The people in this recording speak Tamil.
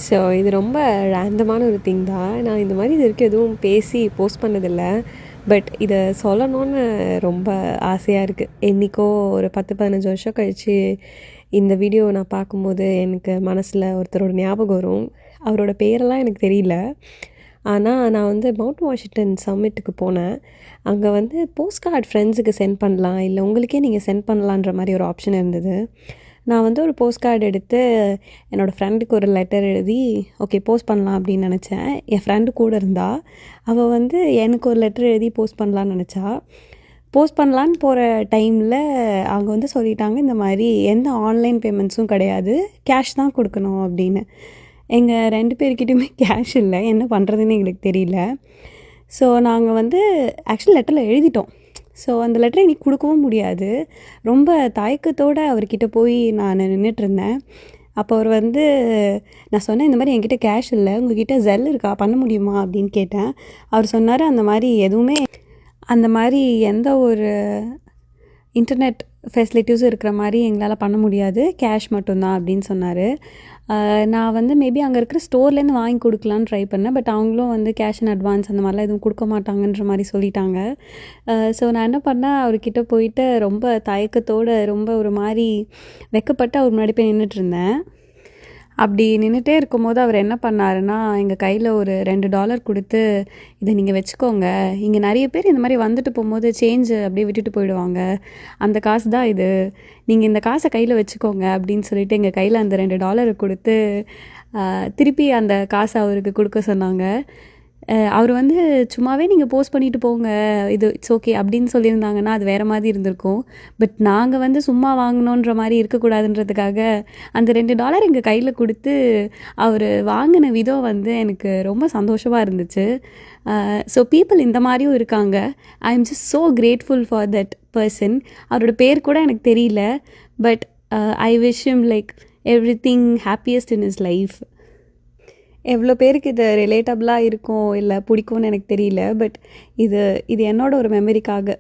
ஸோ இது ரொம்ப ரேண்டமான ஒரு திங் தான். நான் இந்த மாதிரி இது வரைக்கும் எதுவும் பேசி போஸ்ட் பண்ணதில்லை. பட் இதை சொல்லணும்னு ரொம்ப ஆசையாக இருக்குது. என்றைக்கோ ஒரு 10-15 வருஷம் கழித்து இந்த வீடியோ நான் பார்க்கும்போது எனக்கு மனசில் ஒருத்தரோட ஞாபகம் வரும். அவரோட பேரெல்லாம் எனக்கு தெரியல. ஆனால் நான் வந்து மவுண்ட் வாஷிங்டன் சம்மிட்டுக்கு போனேன். அங்கே வந்து போஸ்ட் கார்டு ஃப்ரெண்ட்ஸுக்கு சென்ட் பண்ணலாம், இல்லை உங்களுக்கே நீங்கள் சென்ட் பண்ணலான்ற மாதிரி ஒரு ஆப்ஷன் இருந்தது. நான் வந்து ஒரு போஸ்ட் கார்டு எடுத்து என்னோடய ஃப்ரெண்டுக்கு ஒரு லெட்டர் எழுதி ஓகே போஸ்ட் பண்ணலாம் அப்படின்னு நினச்சேன். என் ஃப்ரெண்டு கூட இருந்தா. அவள் வந்து எனக்கு ஒரு லெட்டர் எழுதி போஸ்ட் பண்ணலான்னு நினச்சா. போஸ்ட் பண்ணலான்னு போகிற டைமில் அவங்க வந்து சொல்லிட்டாங்க, இந்த மாதிரி எந்த ஆன்லைன் பேமெண்ட்ஸும் கிடையாது, கேஷ் தான் கொடுக்கணும் அப்படின்னு. எங்கள் 2 பேர்கிட்டையுமே கேஷ் இல்லை. என்ன பண்ணுறதுன்னு எங்களுக்கு தெரியல. ஸோ நாங்கள் வந்து ஆக்சுவலி லெட்டரில் எழுதிட்டோம். ஸோ அந்த லெட்டரை எனக்கு கொடுக்கவும் முடியாது. ரொம்ப தயக்கத்தோடு அவர்கிட்ட போய் நான் நின்றுட்டுருந்தேன். அப்போ அவர் வந்து நான் சொன்னேன், இந்த மாதிரி என்கிட்ட கேஷ் இல்லை, உங்ககிட்ட ஜெல் இருக்கா, பண்ண முடியுமா அப்படின்னு கேட்டேன். அவர் சொன்னார், அந்த மாதிரி எதுவுமே அந்த மாதிரி எந்த ஒரு இன்டர்நெட் ஃபெசிலிட்டிஸும் இருக்கிற மாதிரி எங்களால் பண்ண முடியாது, கேஷ் மட்டும்தான் அப்படின்னு சொன்னார். நான் வந்து மேபி அங்கே இருக்கிற ஸ்டோர்லேருந்து வாங்கி கொடுக்கலான்னு ட்ரை பண்ணேன். பட் அவங்களும் வந்து கேஷ் இன் அட்வான்ஸ் அந்த மாதிரிலாம் எதுவும் கொடுக்க மாட்டாங்கன்ற மாதிரி சொல்லிட்டாங்க. ஸோ நான் என்ன பண்ணேன், அவர்கிட்ட போயிட்டு ரொம்ப தயக்கத்தோடு ரொம்ப ஒரு மாதிரி வெக்கப்பட்டு அவர் முன்னாடி போய் நின்றுட்டுருந்தேன். அப்படி நின்றுட்டே இருக்கும்போது அவர் என்ன பண்ணாருன்னா, எங்கள் கையில் ஒரு $2 கொடுத்து, இதை நீங்கள் வச்சுக்கோங்க, இங்கே நிறைய பேர் இந்த மாதிரி வந்துட்டு போகும்போது சேஞ்சு அப்படியே விட்டுட்டு போயிடுவாங்க, அந்த காசு தான் இது, நீங்கள் இந்த காசை கையில் வச்சுக்கோங்க அப்படின்னு சொல்லிட்டு எங்கள் கையில் அந்த $2 கொடுத்து திருப்பி அந்த காசை அவருக்கு கொடுக்க சொன்னாங்க. அவர் வந்து சும்மாவே நீங்கள் போஸ்ட் பண்ணிட்டு போங்க, இது இட்ஸ் ஓகே அப்படின்னு சொல்லியிருந்தாங்கன்னா அது வேறு மாதிரி இருந்திருக்கும். பட் நாங்கள் வந்து சும்மா வாங்கினோன்ற மாதிரி இருக்கக்கூடாதுன்றதுக்காக அந்த $2 எங்கள் கையில் கொடுத்து அவர் வாங்கின விதம் வந்து எனக்கு ரொம்ப சந்தோஷமாக இருந்துச்சு. ஸோ பீப்புள் இந்த மாதிரியும் இருக்காங்க. I am just so grateful for that person. அவரோட பேர் கூட எனக்கு தெரியல. But I wish him like everything happiest in his life. எவ்வளோ பேருக்கு இது ரிலேட்டபிளாக இருக்கும் இல்லை பிடிக்கும்னு எனக்கு தெரியல. பட் இது என்னோட ஒரு மெமரிக்காக